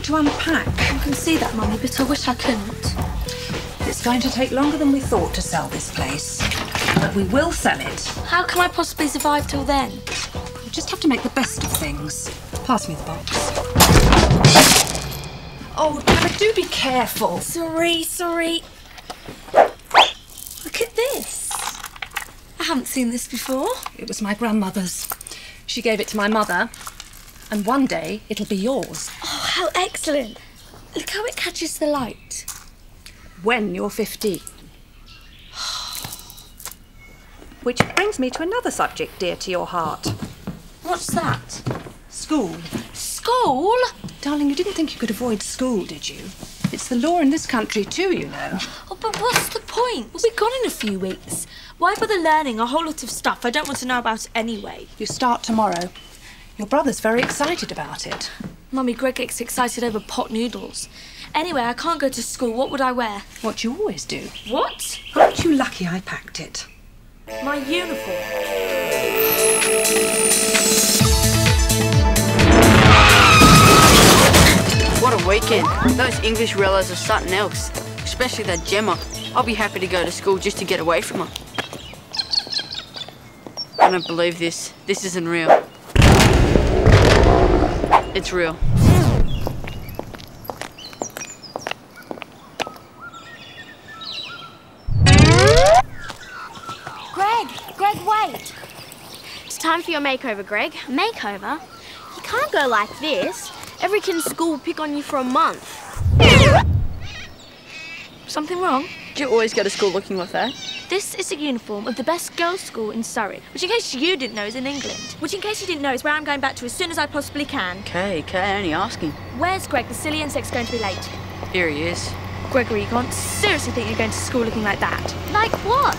to unpack. I can see that, Mummy, but I wish I couldn't. It's going to take longer than we thought to sell this place. But we will sell it. How can I possibly survive till then? We just have to make the best of things. Pass me the box. Oh, Gemma, do be careful. Sorry. Look at this. I haven't seen this before. It was my grandmother's. She gave it to my mother. And one day, it'll be yours. Oh, how excellent. Look how it catches the light. When you're 15. Which brings me to another subject dear to your heart. What's that? School. School? Darling, you didn't think you could avoid school, did you? It's the law in this country too, you know. Oh, but what's the point? We'll be gone in a few weeks. Why bother learning a whole lot of stuff I don't want to know about anyway? You start tomorrow. Your brother's very excited about it. Mummy, Greg gets excited over pot noodles. Anyway, I can't go to school. What would I wear? What you always do. What? Aren't you lucky I packed it? My uniform. What a weekend. Those English rellas are something else. Especially that Gemma. I'll be happy to go to school just to get away from her. I don't believe this. This isn't real. It's real. Greg, wait. It's time for your makeover, Greg. Makeover? You can't go like this. Every kid in school will pick on you for a month. Something wrong? Do you always go to school looking like that? This is a uniform of the best girls' school in Surrey, which in case you didn't know is in England. Which in case you didn't know is where I'm going back to as soon as I possibly can. Okay, only asking. Where's Greg? The silly insect's going to be late. Here he is. Gregory, you can't seriously think you're going to school looking like that. Like what?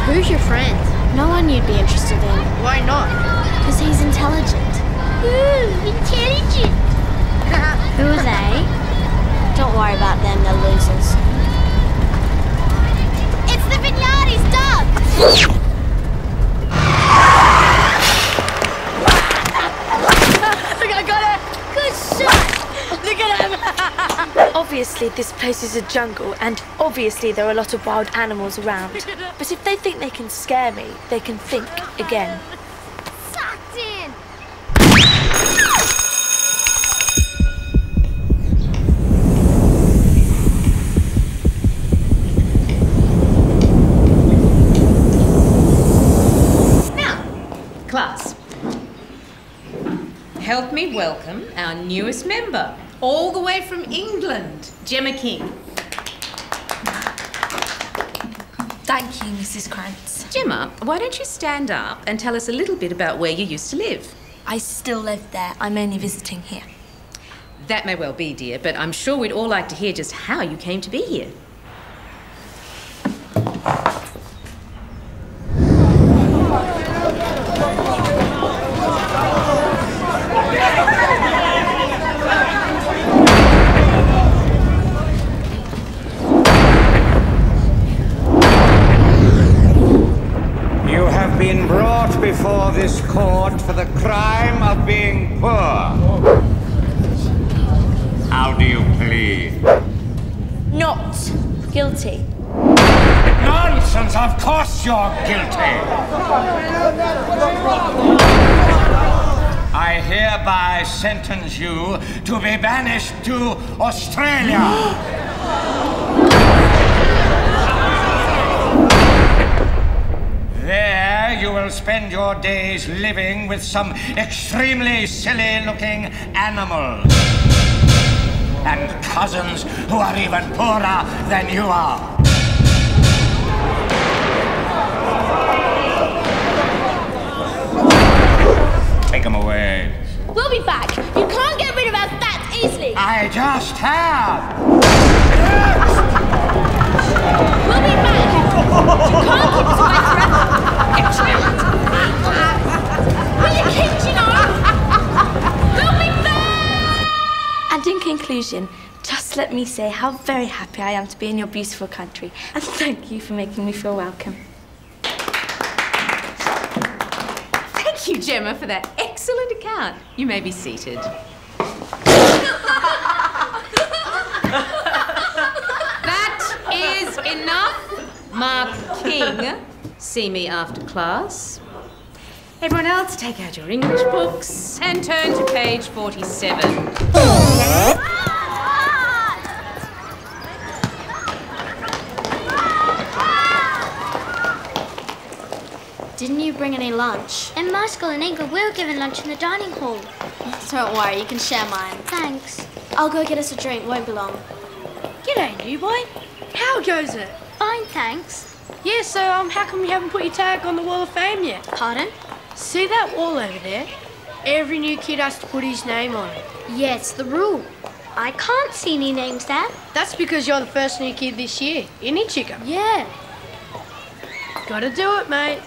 Who's your friend? No one you'd be interested in. Why not? Because he's intelligent. Ooh, intelligent. Who are they? Don't worry about them, they're losers. It's the Vignardi's dog! I got it! Good shot! Look at him! Obviously, this place is a jungle, and obviously there are a lot of wild animals around. But if they think they can scare me, they can think again. Sucked in! Class, help me welcome our newest member, all the way from England, Gemma King. Thank you, Mrs. Krantz. Gemma, why don't you stand up and tell us a little bit about where you used to live? I still live there. I'm only visiting here. That may well be, dear, but I'm sure we'd all like to hear just how you came to be here. You have been brought before this court for the crime of being poor. How do you plead? Not guilty. Nonsense! Of course you're guilty! I hereby sentence you to be banished to Australia. There you will spend your days living with some extremely silly-looking animals. And cousins who are even poorer than you are. take them away. We'll be back. You can't get rid of us that easily. I just have. We'll be back. You can't keep us away forever. We're your kids, you know. We'll be back. And in conclusion, just let me say how very happy I am to be in your beautiful country, and thank you for making me feel welcome. Thank you, Gemma, for that excellent account. You may be seated. That is enough. Mark King, see me after class. Everyone else, take out your English books and turn to page 47. Didn't you bring any lunch? In my school in England, we were given lunch in the dining hall. Don't worry, you can share mine. Thanks. I'll go get us a drink, won't be long. G'day, new boy. How goes it? Fine, thanks. Yeah, so how come you haven't put your tag on the Wall of Fame yet? Pardon? See that wall over there? Every new kid has to put his name on it. Yeah, it's the rule. I can't see any names there. That's because you're the first new kid this year, isn't it, Chica? Yeah. Gotta do it, mate.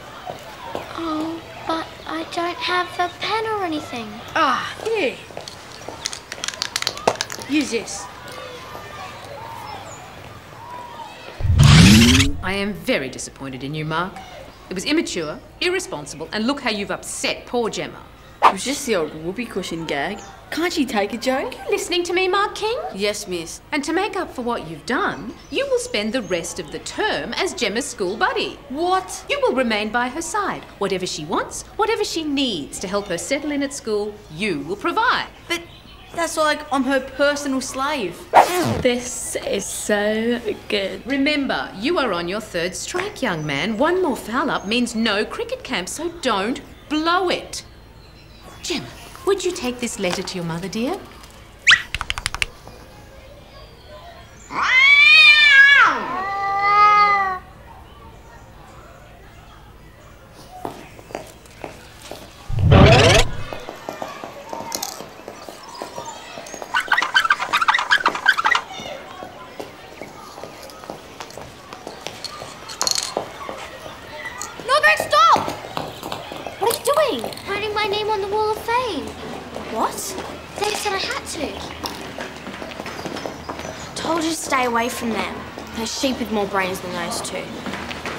Oh, but I don't have a pen or anything. Ah, here. Use this. I am very disappointed in you, Mark. It was immature, irresponsible, and look how you've upset poor Gemma. It was just the old whoopee cushion gag. Can't she take a joke? Listening to me, Mark King? Yes, miss. And to make up for what you've done, you will spend the rest of the term as Gemma's school buddy. What? You will remain by her side. Whatever she wants, whatever she needs to help her settle in at school, you will provide. But that's like I'm her personal slave. This is so good. Remember, you are on your third strike, young man. One more foul up means no cricket camp, so don't blow it. Gemma, would you take this letter to your mother, dear? Writing my name on the Wall of Fame. What? They said I had to. Told you to stay away from them. Those sheep with more brains than those two.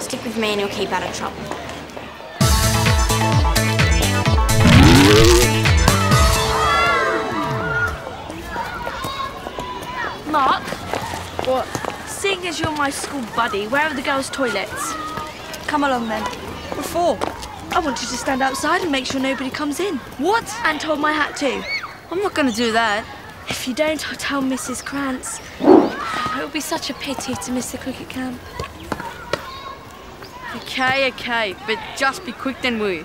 Stick with me and you'll keep out of trouble. Mark? What? Seeing as you're my school buddy, where are the girls' toilets? Come along then. What for? I want you to stand outside and make sure nobody comes in. What? And hold my hat too. I'm not gonna do that. If you don't, I'll tell Mrs. Krantz. It would be such a pity to miss the cricket camp. Okay, but just be quick then, will you?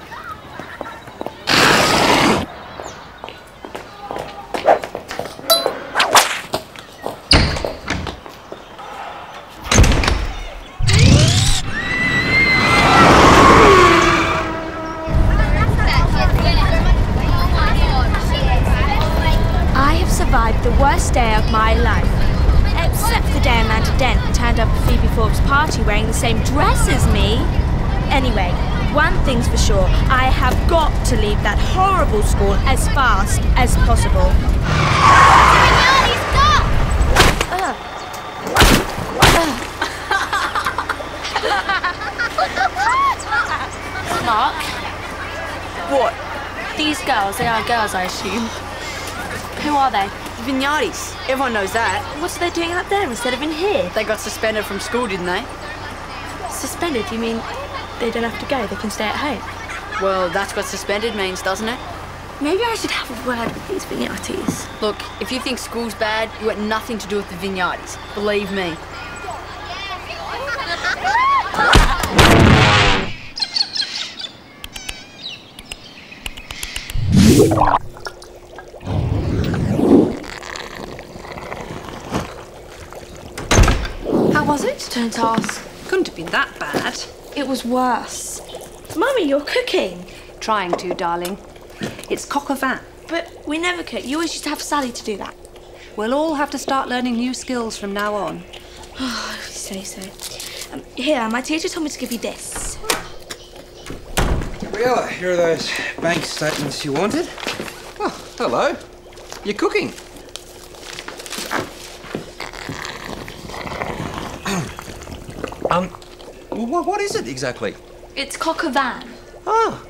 The worst day of my life. Except the day Amanda Dent turned up at Phoebe Forbes' party wearing the same dress as me. Anyway, one thing's for sure, I have got to leave that horrible school as fast as possible. Mark? What? These girls, they are girls, I assume. Who are they? The Vignatis. Everyone knows that. What's they doing out there instead of in here? They got suspended from school, didn't they? Suspended? You mean they don't have to go, they can stay at home? Well, that's what suspended means, doesn't it? Maybe I should have a word with these Vignatis. Look, if you think school's bad, you got nothing to do with the Vignatis. Believe me. How was it? Don't ask. Couldn't have been that bad. It was worse. Mummy, you're cooking. Trying to, darling. It's coq au vin. But we never could. You always used to have Sally to do that. We'll all have to start learning new skills from now on. Oh, if you say so. Here, my teacher told me to give you this. Gabriella, here are those bank statements you wanted. Oh, hello. You're cooking. What is it exactly? It's coq au vin. Oh,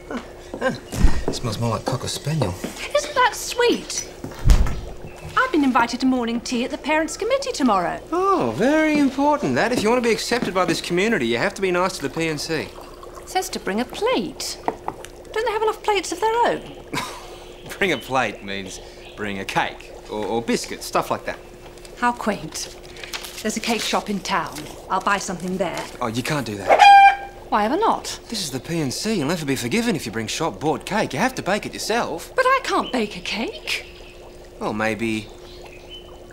it smells more like cocker spaniel. Isn't that sweet? I've been invited to morning tea at the parents' committee tomorrow. Oh, very important. That if you want to be accepted by this community, you have to be nice to the PNC. It says to bring a plate. Don't they have enough plates of their own? Bring a plate means bring a cake or biscuits, stuff like that. How quaint. There's a cake shop in town. I'll buy something there. Oh, you can't do that. Why ever not? This is the PNC. You'll never be forgiven if you bring shop-bought cake. You have to bake it yourself. But I can't bake a cake. Well, maybe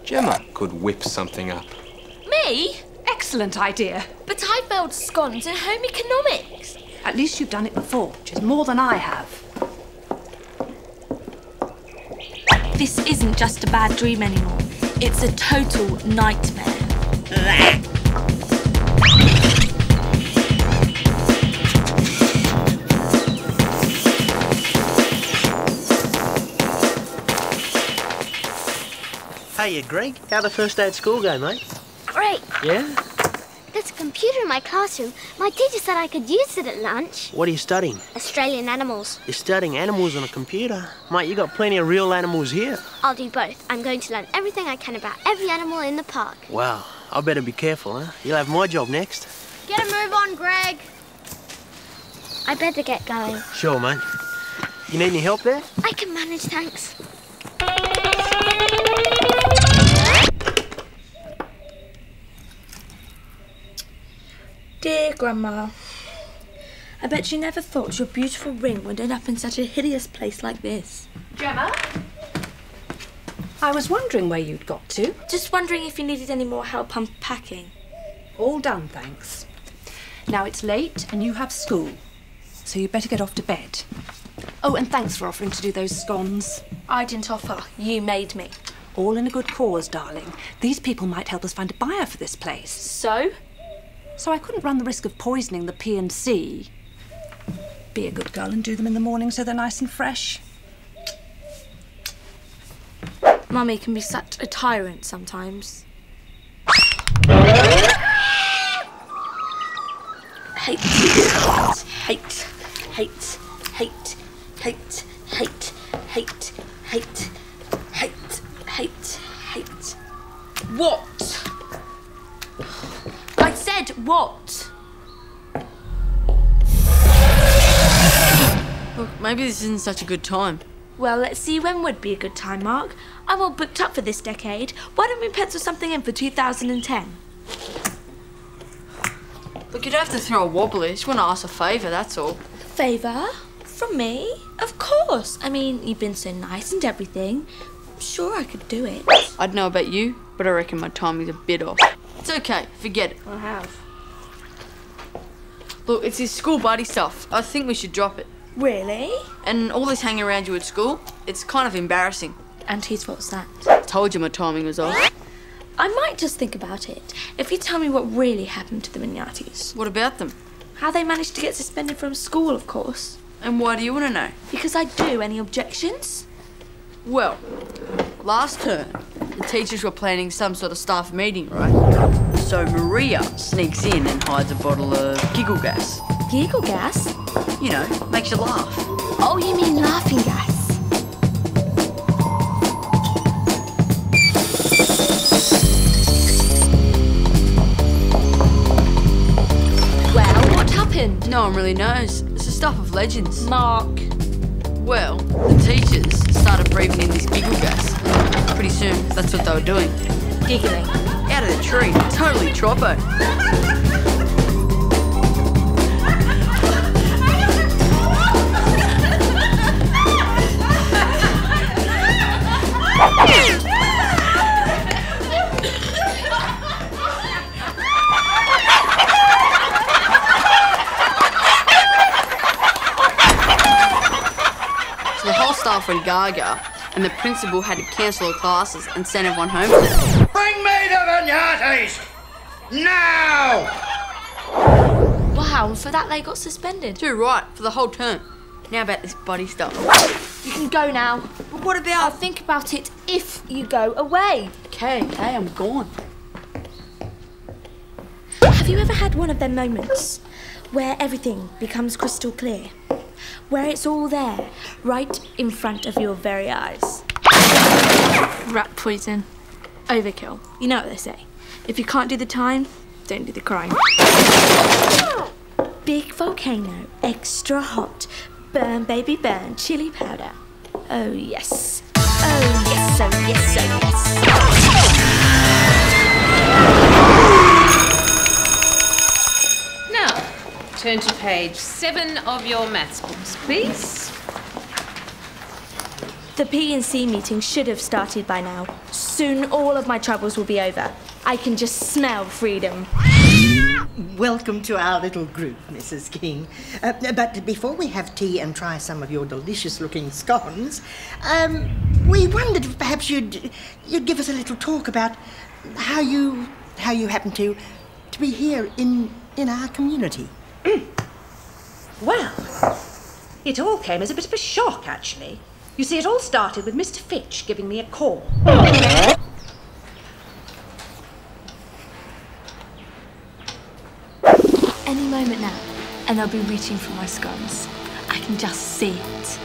Gemma could whip something up. Me? Excellent idea. But I failed scones in home economics. At least you've done it before, which is more than I have. This isn't just a bad dream anymore. It's a total nightmare. Hiya, Greg. How'd the first day at school go, mate? Great. Yeah? There's a computer in my classroom. My teacher said I could use it at lunch. What are you studying? Australian animals. You're studying animals on a computer? Mate, you got plenty of real animals here. I'll do both. I'm going to learn everything I can about every animal in the park. Wow. I better be careful, huh? You'll have my job next. Get a move on, Greg. I better get going. Sure, mate. You need any help there? I can manage, thanks. Dear Grandma, I bet you never thought your beautiful ring would end up in such a hideous place like this. Gemma? I was wondering where you'd got to. Just wondering if you needed any more help unpacking. All done, thanks. Now it's late and you have school, so you'd better get off to bed. Oh, and thanks for offering to do those scones. I didn't offer. You made me. All in a good cause, darling. These people might help us find a buyer for this place. So? So I couldn't run the risk of poisoning the P&C. Be a good girl and do them in the morning so they're nice and fresh. Mummy can be such a tyrant sometimes. Hate, hate, hate, hate, hate, hate, hate, hate, hate, hate, hate. What? I said what? Look, maybe this isn't such a good time. Well, let's see when would be a good time, Mark. I'm all booked up for this decade. Why don't we pencil something in for 2010? Look, you don't have to throw a wobbly. I just want to ask a favour, that's all. Favour? From me? Of course. I mean, you've been so nice and everything. I'm sure I could do it. I don't know about you, but I reckon my timing's a bit off. It's okay, forget it. I have. Look, it's this school buddy stuff. I think we should drop it. Really? And all this hanging around you at school, it's kind of embarrassing. And whose fault's that? Told you my timing was off. I might just think about it. If you tell me what really happened to the Miniatis. What about them? How they managed to get suspended from school, of course. And why do you want to know? Because I do. Any objections? Well, last term, the teachers were planning some sort of staff meeting, right? So Maria sneaks in and hides a bottle of giggle gas. Giggle gas? You know, makes you laugh. Oh, you mean laughing gas? Well, what happened? No one really knows. It's the stuff of legends. Mark. Well, the teachers started breathing in this giggle gas. Pretty soon, that's what they were doing. Giggling. Out of the tree, totally troppo. girlfriend Gaga, and the principal had to cancel her classes and send everyone home. Bring me the vignettes! Now! Wow, and for that they got suspended. Too right, for the whole term. Now about this buddy stuff. You can go now. But what about... I'll think about it if you go away. Okay, I'm gone. Have you ever had one of them moments where everything becomes crystal clear? Where it's all there, right in front of your very eyes? Rat poison. Overkill. You know what they say. If you can't do the time, don't do the crime. Big volcano, extra hot. Burn, baby, burn, chili powder. Oh, yes. Oh, yes, oh, yes, oh, Now, turn to page 7 of your maths books, please. The P&C meeting should have started by now. Soon all of my troubles will be over. I can just smell freedom. Welcome to our little group, Mrs. King. But before we have tea and try some of your delicious-looking scones, we wondered if perhaps you'd give us a little talk about how you happen to be here in our community. Well, it all came as a bit of a shock, actually. You see, it all started with Mr. Fitch giving me a call. Any moment now, and they'll be reaching for my scones. I can just see it.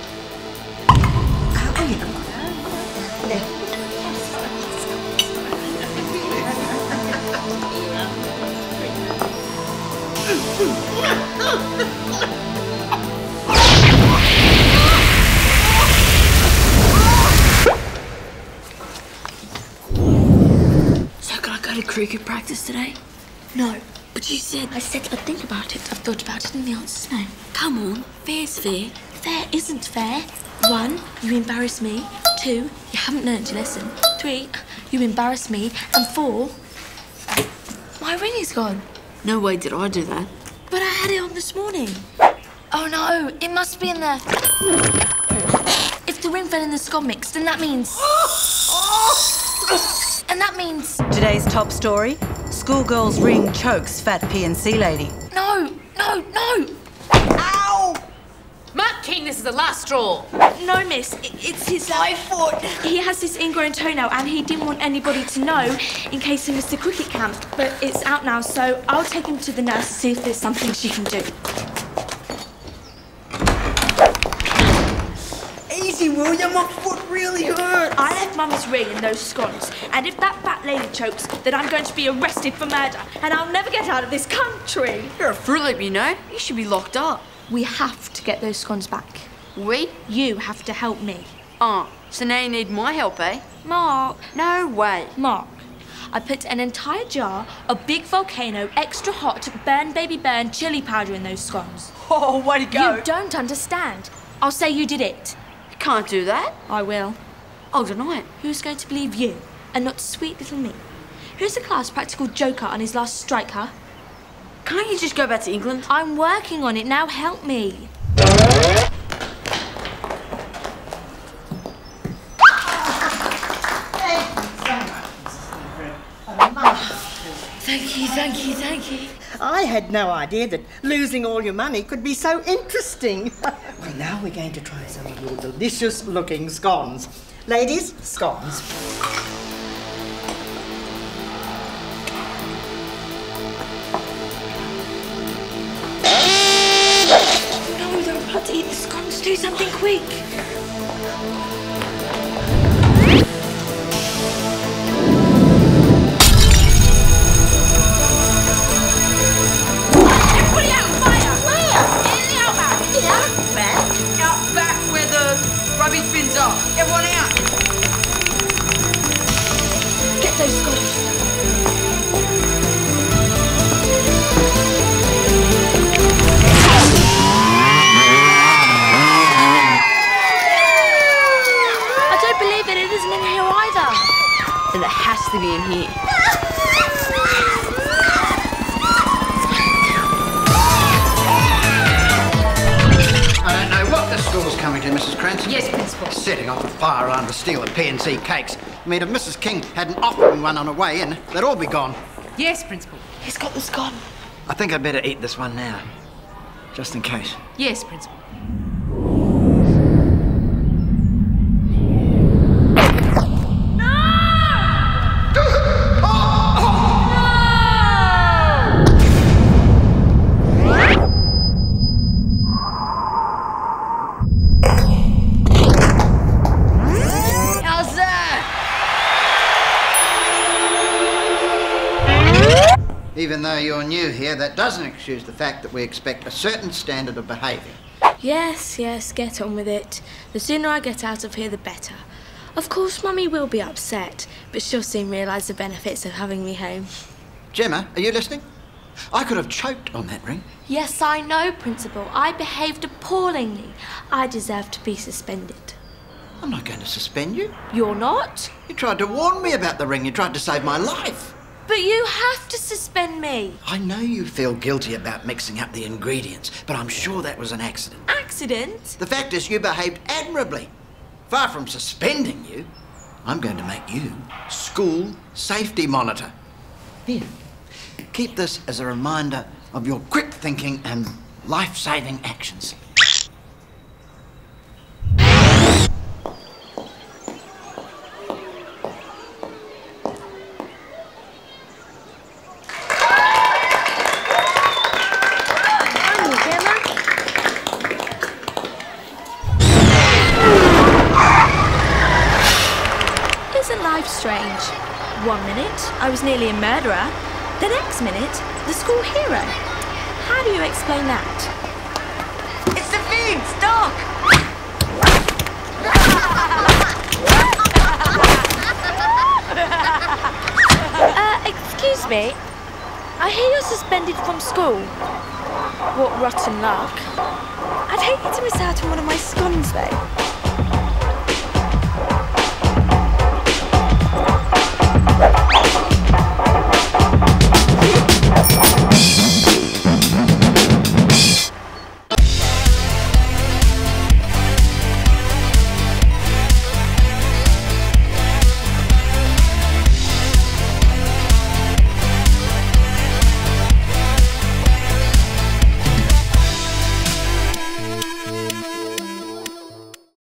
So can I go to cricket practice today? No, but you said... I said I'd think about it. I've thought about it and the answer's no. Come on, fair's fair. Fair isn't fair. 1, you embarrass me. 2, you haven't learnt your lesson. 3, you embarrass me. And 4, my ring is gone. No way did I do that. But I had it on this morning. Oh no, it must be in there. If the ring fell in the scone mix, then that means... And that means... Today's top story, schoolgirl's ring chokes fat P&C lady. No! Ow! Mark King, this is the last straw. No, miss, it's his... My foot! He has this ingrown toenail and he didn't want anybody to know in case he missed the cricket camp. But it's out now, so I'll take him to the nurse to see if there's something she can do. Easy, William, my foot really hurts. I left Mum's ring in those scones, and if that fat lady chokes, then I'm going to be arrested for murder, and I'll never get out of this country. You're a Fruit Loop, you know. You should be locked up. We have to get those scones back. We? You have to help me. Oh, so now you need my help, eh? Mark. No way. Mark, I put an entire jar of Big Volcano extra hot burn baby burn chili powder in those scones. Oh, way to go. You don't understand. I'll say you did it. You can't do that. I will. I'll deny it. Who's going to believe you and not sweet little me? Who's the class practical joker on his last strike, huh? Can't you just go back to England? I'm working on it. Now help me. Thank you. I had no idea that losing all your money could be so interesting. Well, now we're going to try some of your delicious-looking scones. Ladies, scones. No, they're about to eat the scones. Do something quick. Rubbish bins up. Everyone out. Get those scones. I don't believe it. It isn't in here either. And it has to be in here. I don't know what the school's coming to, Mrs. Cranston. Yes, Principal. Setting off a fire alarm to steal the P&C cakes. I mean, if Mrs. King hadn't offered me one on her way in, they'd all be gone. Yes, Principal. He's got the scone. I think I'd better eat this one now, just in case. Yes, Principal. Even though you're new here, that doesn't excuse the fact that we expect a certain standard of behaviour. Yes, get on with it. The sooner I get out of here, the better. Of course, Mummy will be upset, but she'll soon realise the benefits of having me home. Gemma, are you listening? I could have choked on that ring. Yes, I know, Principal. I behaved appallingly. I deserve to be suspended. I'm not going to suspend you. You're not? You tried to warn me about the ring. You tried to save my life. But you have to suspend me. I know you feel guilty about mixing up the ingredients, but I'm sure that was an accident. Accident? The fact is, you behaved admirably. Far from suspending you, I'm going to make you school safety monitor. Here, keep this as a reminder of your quick thinking and life-saving actions. Strange. 1 minute, I was nearly a murderer. The next minute, the school hero. How do you explain that? It's the figs, Doc! Excuse me. I hear you're suspended from school. What rotten luck. I'd hate you to miss out on one of my scones, though.